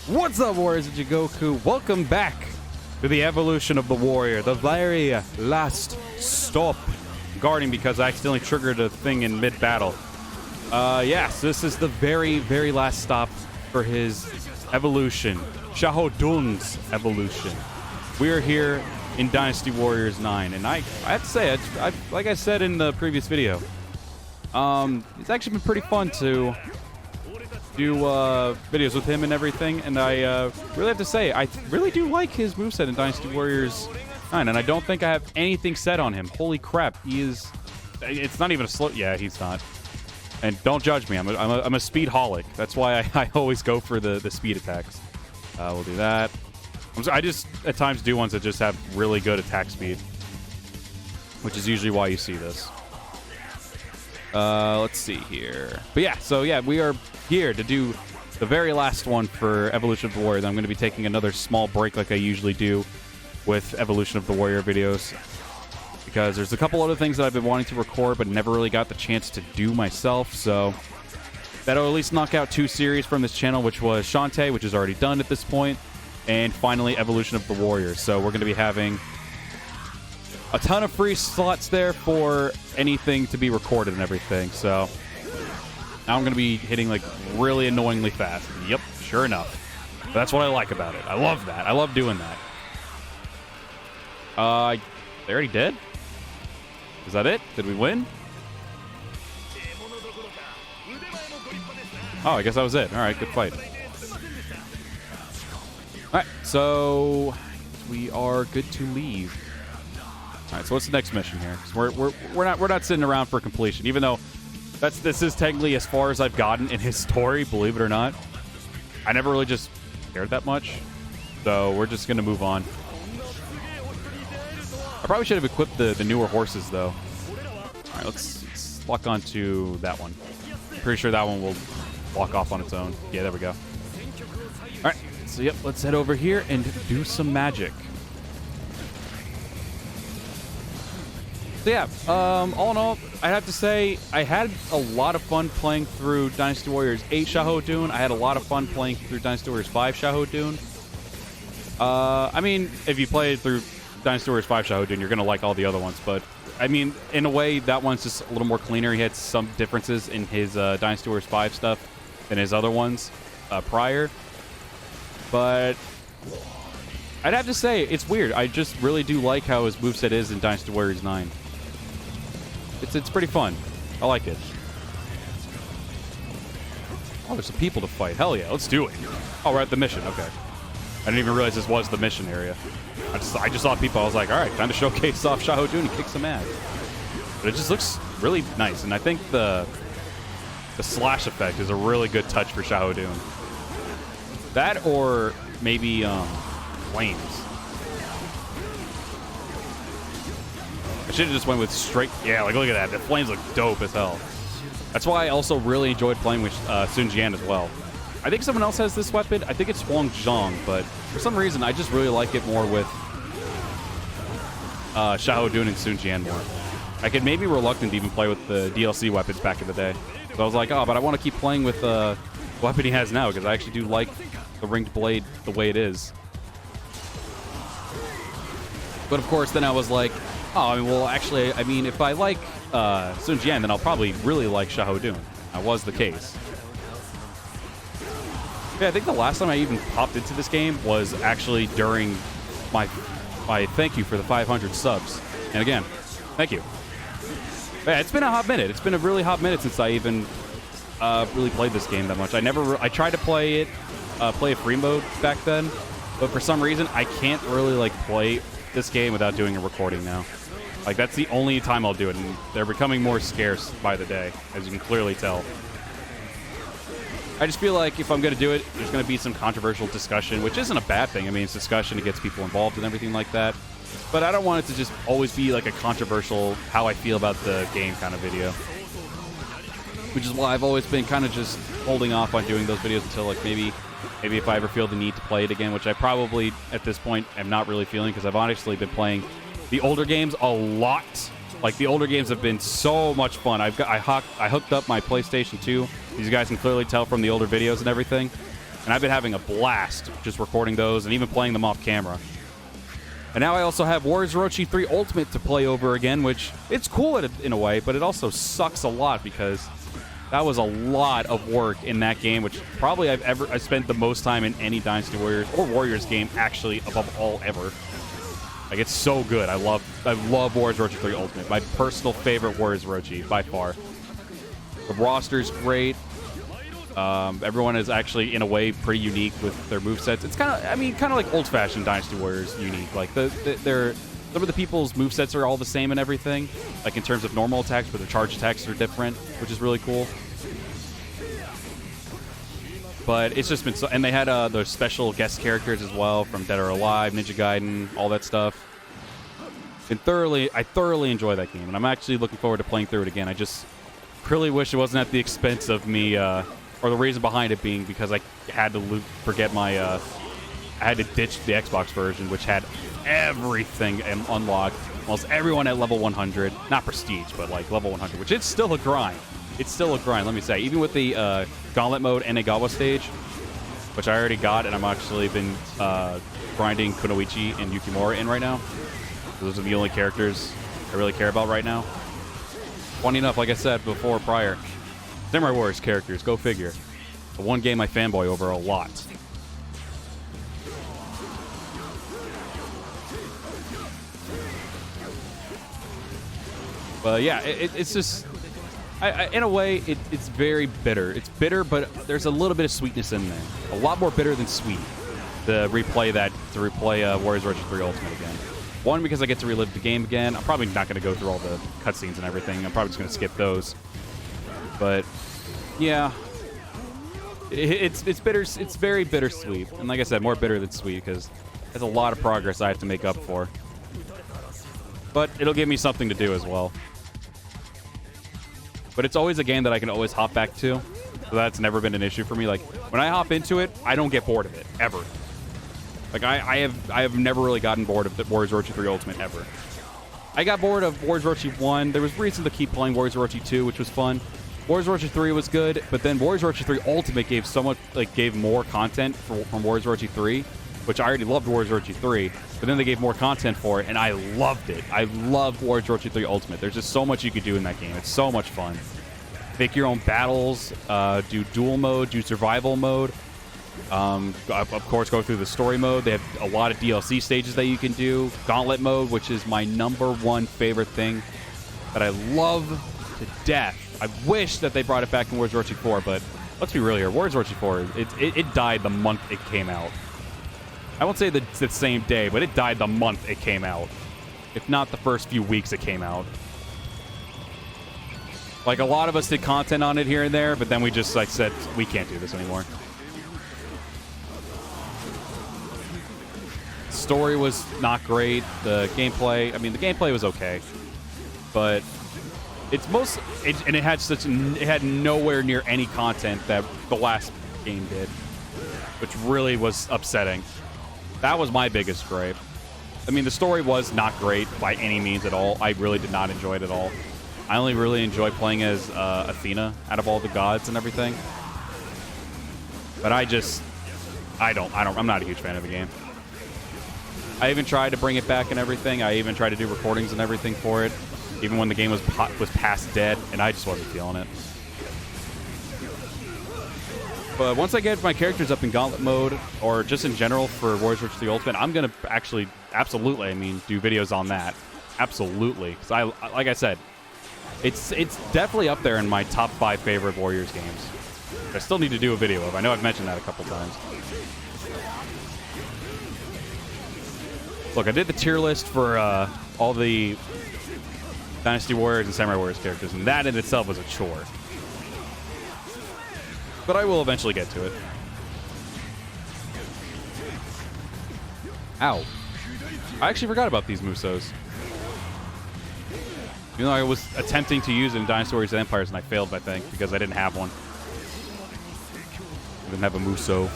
What's up, Warriors of Jigoku? Welcome back to the evolution of the warrior, the very last stop. Guarding because I accidentally triggered a thing in mid-battle. Yes, this is the very, very last stop for his evolution. Xiahou Dun's evolution. We are here in Dynasty Warriors 9, and I have to say, like I said in the previous video, it's actually been pretty fun to do videos with him and everything, and I really have to say, I really do like his moveset in Dynasty Warriors 9, and I don't think I have anything said on him. Holy crap, he is... It's not even a slow... Yeah, he's not. And don't judge me, I'm a speed holic. That's why I always go for the speed attacks. We'll do that. I just, at times, do ones that just have really good attack speed, which is usually why you see this. Let's see here. But yeah, so yeah, we are here to do the very last one for Evolution of the Warrior. I'm going to be taking another small break like I usually do with Evolution of the Warrior videos, because there's a couple other things that I've been wanting to record but never really got the chance to do myself, so that'll at least knock out 2 series from this channel, which was Shantae, which is already done at this point, and finally Evolution of the Warriors. So we're going to be having a ton of free slots there for anything to be recorded and everything, so now I'm going to be hitting like really annoyingly fast. Yep, sure enough. But that's what I like about it. I love that. I love doing that. They already did? Is that it? Did we win? Oh, I guess that was it. All right, good fight. All right, so we are good to leave. All right, so what's the next mission here? 'Cause we're not sitting around for completion, even though this is technically as far as I've gotten in his story, believe it or not. I never really just cared that much, so we're just gonna move on. I probably should have equipped the newer horses though. All right, let's lock onto that one. I'm pretty sure that one will walk off on its own. Yeah, there we go. All right, so yep, let's head over here and do some magic. So yeah, all in all, I have to say I had a lot of fun playing through Dynasty Warriors 8 Xiahou Dun. I had a lot of fun playing through Dynasty Warriors 5 Xiahou Dun. I mean, if you play through Dynasty Warriors 5 Xiahou Dun, you're going to like all the other ones, but I mean, in a way, that one's just a little more cleaner. He had some differences in his Dynasty Warriors 5 stuff than his other ones prior, but I'd have to say, it's weird. I just really do like how his moveset is in Dynasty Warriors 9. It's pretty fun. I like it. Oh, there's some people to fight. Hell yeah, let's do it. Oh, we're at the mission. Okay. I didn't even realize this was the mission area. I just saw people. I was like, all right, time to showcase off Xiahou Dun and kick some ass. But it just looks really nice, and I think the slash effect is a really good touch for Xiahou Dun. That or maybe flames. I should have just went with straight. Yeah, like look at that. The flames look dope as hell. That's why I also really enjoyed playing with Sun Jian as well. I think someone else has this weapon. I think it's Wang Zhang, but for some reason I just really like it more with Xiahou Dun and Sun Jian more. I could maybe reluctant to even play with the DLC weapons back in the day. So I was like, oh, but I want to keep playing with the weapon he has now because I actually do like the ringed blade the way it is. But of course, then I was like, oh, I mean, well, actually, I mean, if I like Sun Jian, then I'll probably really like Xiahou Dun. That was the case. Yeah, I think the last time I even popped into this game was actually during my thank you for the 500 subs. And again, thank you. Yeah, it's been a hot minute. It's been a really hot minute since I even really played this game that much. I tried to play it, play a free mode back then, but for some reason I can't really like play this game without doing a recording now. Like that's the only time I'll do it, and they're becoming more scarce by the day, as you can clearly tell. I just feel like if I'm going to do it, there's going to be some controversial discussion, which isn't a bad thing. I mean, it's discussion, it gets people involved and everything like that. But I don't want it to just always be like a controversial, how I feel about the game kind of video. Which is why I've always been kind of just holding off on doing those videos until like maybe if I ever feel the need to play it again, which I probably at this point am not really feeling because I've honestly been playing the older games a lot. Like the older games have been so much fun. I hooked up my PlayStation 2. These guys can clearly tell from the older videos and everything. And I've been having a blast just recording those and even playing them off camera. And now I also have Warriors Orochi 3 Ultimate to play over again, which it's cool in a way, but it also sucks a lot because that was a lot of work in that game, which probably I spent the most time in any Dynasty Warriors or Warriors game, actually, above all ever. Like, it's so good. I love Warriors Orochi 3 Ultimate. My personal favorite Warriors Orochi, by far. The roster's great. Everyone is actually, in a way, pretty unique with their movesets. It's kind of like old-fashioned Dynasty Warriors unique. Like, some of the people's movesets are all the same and everything, like in terms of normal attacks, but their charge attacks are different, which is really cool. But it's just been so... And they had those special guest characters as well from Dead or Alive, Ninja Gaiden, all that stuff. And I thoroughly enjoy that game, and I'm actually looking forward to playing through it again. I just really wish it wasn't at the expense of me... or the reason behind it being because I had to forget my... I had to ditch the Xbox version, which had everything unlocked. Almost everyone at level 100. Not prestige, but like level 100, which it's still a grind. It's still a grind, let me say. Even with the Gauntlet mode and Egawa stage, which I already got, and I'm actually been grinding Kunoichi and Yukimura in right now. Those are the only characters I really care about right now. Funny enough, like I said before prior, Samurai Warriors characters, go figure. The one game I fanboy over a lot. But yeah, it's just... in a way, it's very bitter. It's bitter, but there's a little bit of sweetness in there. A lot more bitter than sweet to replay Warriors Orochi 3 Ultimate again. One, because I get to relive the game again. I'm probably not going to go through all the cutscenes and everything. I'm probably just going to skip those. But yeah, it's bitter. It's very bittersweet, and like I said, more bitter than sweet because there's a lot of progress I have to make up for. But it'll give me something to do as well. But it's always a game that I can always hop back to, so that's never been an issue for me. Like when I hop into it, I don't get bored of it ever. Like I have never really gotten bored of the Warriors Orochi 3 Ultimate ever. I got bored of Warriors Orochi 1. There was reason to keep playing Warriors Orochi 2, which was fun. Warriors Orochi 3 was good, but then Warriors Orochi 3 Ultimate gave so much, gave more content from Warriors Orochi 3, which I already loved Warriors Orochi 3, but then they gave more content for it, and I loved it. I loved Warriors Orochi 3 Ultimate. There's just so much you could do in that game. It's so much fun. Make your own battles, do duel mode, do survival mode. Of course, go through the story mode. They have a lot of DLC stages that you can do. Gauntlet mode, which is my #1 favorite thing that I love to death. I wish that they brought it back in Warriors Orochi 4, but let's be real here. Warriors Orochi 4, it died the month it came out. I won't say the same day, but it died the month it came out. If not the first few weeks it came out. Like, a lot of us did content on it here and there, but then we just, said, we can't do this anymore. Story was not great. The gameplay, the gameplay was okay. But it's it had nowhere near any content that the last game did, which really was upsetting. That was my biggest gripe. The story was not great by any means at all. I really did not enjoy it at all. I only really enjoy playing as Athena out of all the gods and everything. But I'm not a huge fan of the game. I even tried to bring it back and everything. I even tried to do recordings and everything for it, even when the game was past dead, and I just wasn't feeling it. But once I get my characters up in Gauntlet mode, or just in general for Warriors Orochi 3 Ultimate, I'm going to actually, absolutely, do videos on that. Absolutely. Because like I said, it's definitely up there in my top 5 favorite Warriors games. I still need to do a video of. I know I've mentioned that a couple times. Look, I did the tier list for all the Dynasty Warriors and Samurai Warriors characters, and that in itself was a chore. But I will eventually get to it. Ow. I actually forgot about these Musos. Even though I was attempting to use it in Dynasty Warriors and Empires, and I failed, I think, because I didn't have one. I didn't have a Muso.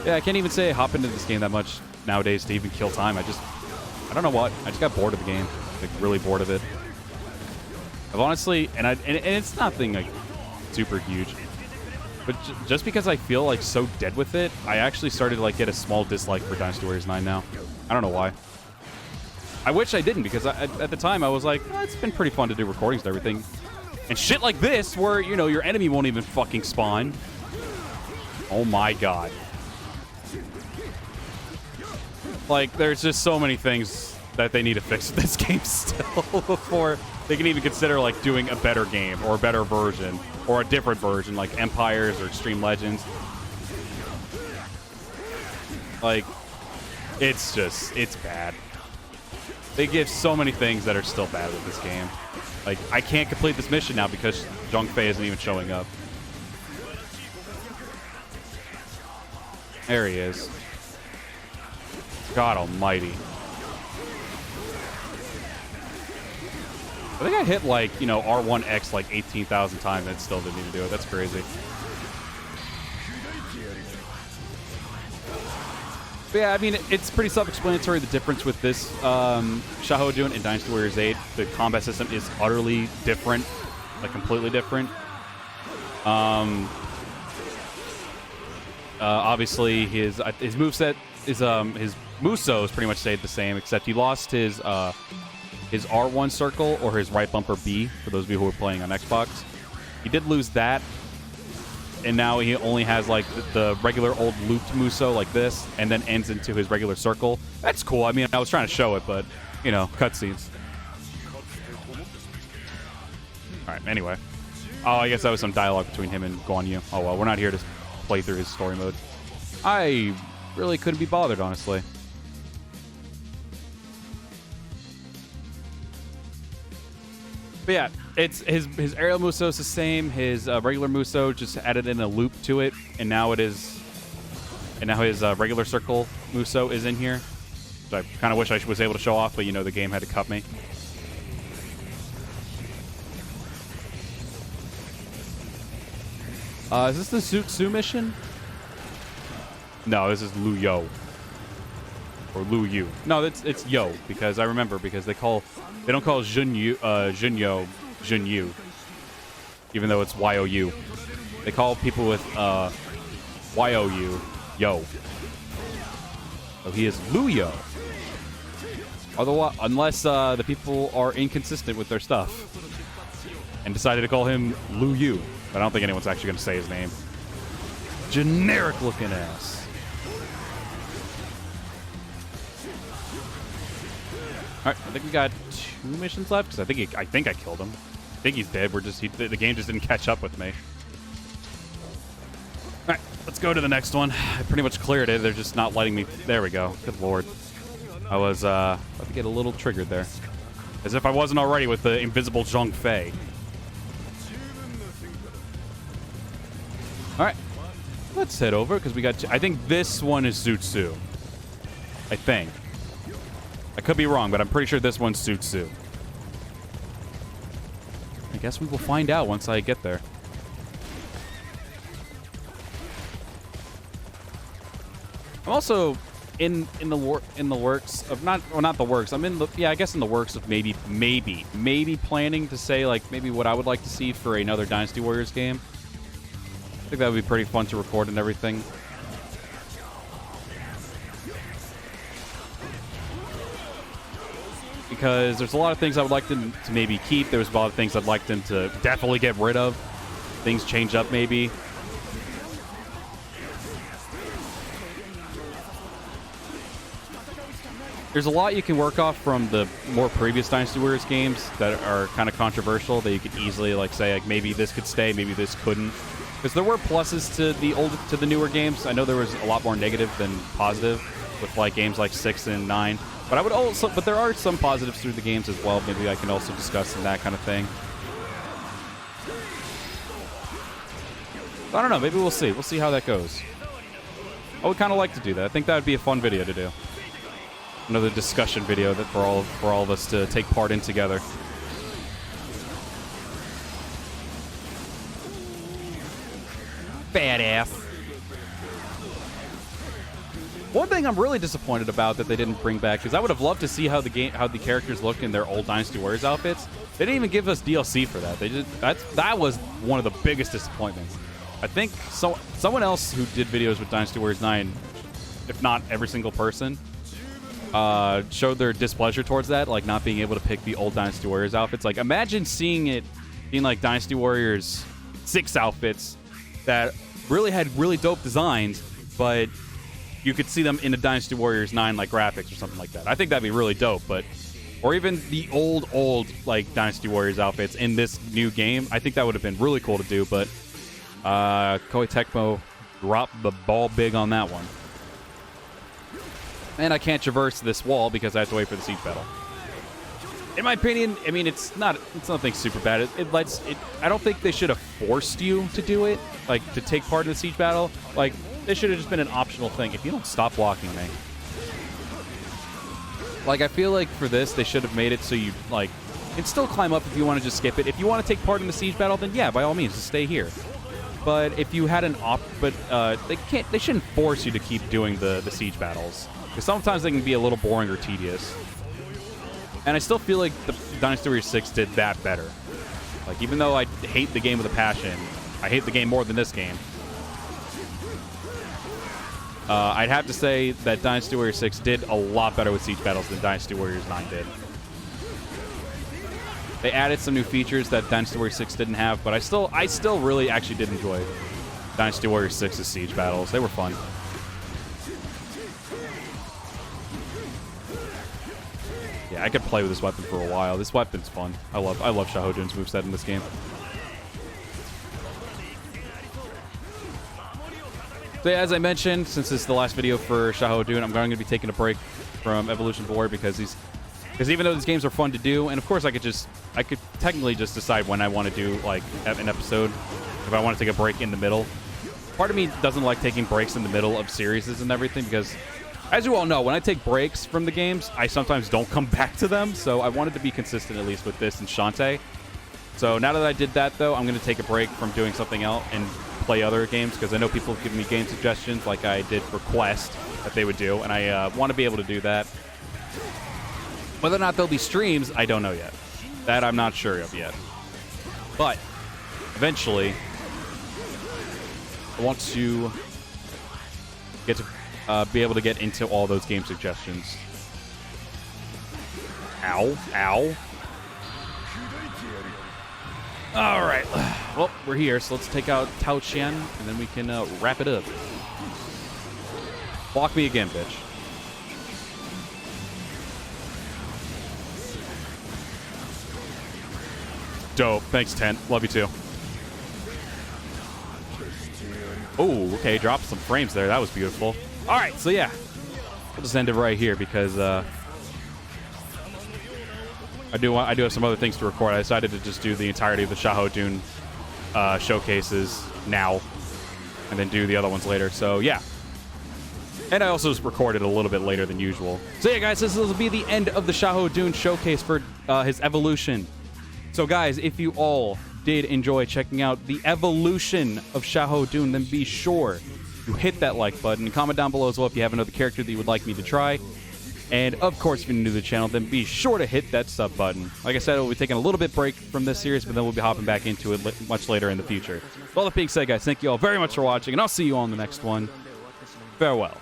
Yeah, I can't even say I hop into this game that much nowadays to even kill time. I don't know what. I just got bored of the game. Really bored of it. I've honestly, and it's nothing super huge. But just because I feel like so dead with it, I actually started to like get a small dislike for Dynasty Warriors 9 now. I don't know why. I wish I didn't, because at the time I was like, oh, it's been pretty fun to do recordings and everything. And shit like this, where, you know, your enemy won't even fucking spawn. Oh my god. Like, there's just so many things that they need to fix in this game still before they can even consider, like, doing a better game or a better version or a different version, like Empires or Extreme Legends. Like, it's bad. They give so many things that are still bad with this game. Like, I can't complete this mission now because Zhang Fei isn't even showing up. There he is. God almighty. I think I hit, like, you know, R1X like 18,000 times and it still didn't even do it. That's crazy. But yeah, I mean, it's pretty self-explanatory, the difference with this Xiahou Dun and Dynasty Warriors 8. The combat system is utterly different, like completely different. Obviously, his moveset is his Muso is pretty much stayed the same, except he lost his R1 circle or his right bumper B. For those of you who are playing on Xbox, he did lose that. And now he only has, like, the regular old looped Muso like this, and then ends into his regular circle. That's cool. I mean, I was trying to show it, but, you know, cutscenes. All right, anyway. Oh, I guess that was some dialogue between him and Guan Yu. Oh, well, we're not here to play through his story mode. I really couldn't be bothered, honestly. But yeah, it's his aerial Muso is the same. His regular Muso just added in a loop to it, and now his regular circle Muso is in here. So I kind of wish I was able to show off, but you know the game had to cut me. Is this the Su mission? No, this is Lu Yo. Or Lu Yu. No, it's Yo, because I remember, because they don't call Jun Yu, Jun Yu, even though it's Y-O-U. They call people with Y-O-U Yo. So he is Lu Yo. Otherwise, unless the people are inconsistent with their stuff and decided to call him Lu Yu. But I don't think anyone's actually going to say his name. Generic looking ass. All right, I think we got 2 missions left, because I think I killed him. I think he's dead. The game just didn't catch up with me. All right, let's go to the next one. I pretty much cleared it. They're just not letting me. There we go. Good lord. I was about to get a little triggered there, as if I wasn't already with the invisible Zhang Fei. All right, let's head over, because we got. I think this one is Zutsu. I think. I could be wrong, but I'm pretty sure this one's Zutsu. I guess we will find out once I get there. I'm also in the works of not the works. I'm in the I guess in the works of maybe planning to say, like, maybe what I would like to see for another Dynasty Warriors game. I think that would be pretty fun to record and everything. Because there's a lot of things I would like them to maybe keep. There's a lot of things I'd like them to definitely get rid of. Things change up, maybe. There's a lot you can work off from the more previous Dynasty Warriors games that are kind of controversial, that you could easily, like, say, like, maybe this could stay, maybe this couldn't. Because there were pluses to the newer games. I know there was a lot more negative than positive with, like, games like 6 and 9. But there are some positives through the games as well. Maybe I can also discuss and that kind of thing. I don't know. Maybe we'll see. We'll see how that goes. I would kind of like to do that. I think that would be a fun video to do. Another discussion video that for all of us to take part in together. Badass. One thing I'm really disappointed about that they didn't bring back, because I would have loved to see how the characters look in their old Dynasty Warriors outfits. They didn't even give us DLC for that. That was one of the biggest disappointments. I think someone else who did videos with Dynasty Warriors 9, if not every single person, showed their displeasure towards that, like not being able to pick the old Dynasty Warriors outfits. Like, imagine seeing it being like Dynasty Warriors 6 outfits that really had really dope designs, but you could see them in the Dynasty Warriors 9 like graphics or something like that. I think that'd be really dope, but or even the old like Dynasty Warriors outfits in this new game. I think that would have been really cool to do, but Koei Tecmo dropped the ball big on that one. And I can't traverse this wall because I have to wait for the siege battle. In my opinion, I mean, it's nothing super bad. I don't think they should have forced you to do it, like to take part in the siege battle. Like, this should have just been an optional thing. If you don't stop blocking me. Like, I feel like for this, they should have made it so you, like, can still climb up if you want to just skip it. If you want to take part in the siege battle, then yeah, by all means, just stay here. But if you had an they shouldn't force you to keep doing the siege battles. Because sometimes they can be a little boring or tedious. And I still feel like the Dynasty Warriors 6 did that better. Like, even though I hate the game with a passion, I hate the game more than this game. I'd have to say that Dynasty Warriors 6 did a lot better with siege battles than Dynasty Warriors 9 did. They added some new features that Dynasty Warriors 6 didn't have, but I still really actually did enjoy Dynasty Warriors 6's siege battles. They were fun. Yeah, I could play with this weapon for a while. This weapon's fun. I love Xiahou Dun's moveset in this game. So yeah, as I mentioned, since this is the last video for Xiahou Dun, I'm going to be taking a break from Evolution War because even though these games are fun to do, and of course I could technically just decide when I want to do like an episode if I want to take a break in the middle. Part of me doesn't like taking breaks in the middle of series and everything because, as you all know, when I take breaks from the games, I sometimes don't come back to them. So I wanted to be consistent at least with this and Shantae. So now that I did that, though, I'm going to take a break from doing something else and play other games because I know people have given me game suggestions like I did for Quest that they would do, and I want to be able to do that. Whether or not there'll be streams, I don't know yet. That I'm not sure of yet. But eventually, I want to get to be able to get into all those game suggestions. Ow. Ow. All right. Well, we're here, so let's take out Tao Qian, and then we can wrap it up. Block me again, bitch. Dope. Thanks, Tent. Love you, too. Oh, okay. Dropped some frames there. That was beautiful. All right, so yeah. We'll just end it right here because I do have some other things to record. I decided to just do the entirety of the Xiahou Dun showcases now and then do the other ones later. So, yeah. And I also just recorded a little bit later than usual. So, yeah, guys, this will be the end of the Xiahou Dun showcase for his evolution. So, guys, if you all did enjoy checking out the evolution of Xiahou Dun, then be sure to hit that like button and comment down below as well if you have another character that you would like me to try. And, of course, if you're new to the channel, then be sure to hit that sub button. Like I said, we'll be taking a little bit break from this series, but then we'll be hopping back into it much later in the future. With all that being said, guys, thank you all very much for watching, and I'll see you all in the next one. Farewell.